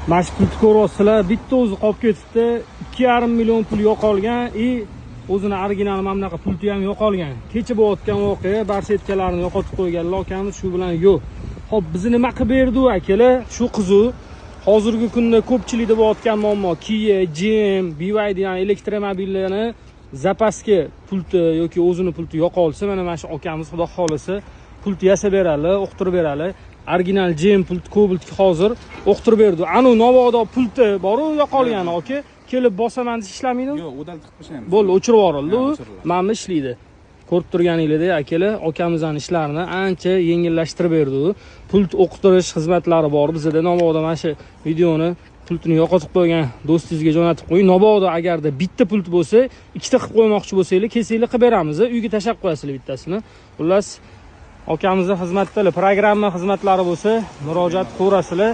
Mana shu pultni ko'ryapsizlar, bitta o'zi qolib ketibdi. 2,5 million pul yo'qolgan, o'zini original mana bunaqa pulti ham yo'qolgan. Kecha bo'layotgan voqea, barsetkalarni yo'qotib qo'yganlar akamiz, shu bilan yo'q. Xo'p, bizni nima qilib berdi u akalar? Shu qizu hozirgi kunda ko'pchilikda bo'layotgan muammo Kia, GM, BYD yani elektromobillarni zapaska pulti yoki o'zini pulti yo'qolsa, mana shu akamiz xudo xolisa pulti yasab beradi, o'qtirib beradi. Original GM pulti Cobalt'ga hozir o'qtirib berdi. Anu Novodo pulti bor-u yo'qolgani aka. Kelib bosaman desa ishlamaydi-mi? Yo'q, o'dal tiqib bo'ldi, o'chirib yuborildi u. Mana ishlaydi. Ko'rib turganingizdek akalar, akamizning ishlarini ancha yengillashtirib berdi u. Pult o'qitirish xizmatlari bor bizda. Novodo mana shu videoni pultini yo'qotib qo'ygan do'stingizga jo'natib qo'ying. Novodo agarda bitta pult bo'lsa, ikkita qilib qo'ymoqchi bo'lsangiz, kelsanglar qilib beramiz. Uyga tashab qo'yasizlar bittasini. Xullas, akamizning xizmatda programma xizmatlari bo'lsa, murojaat qilaverasizlar.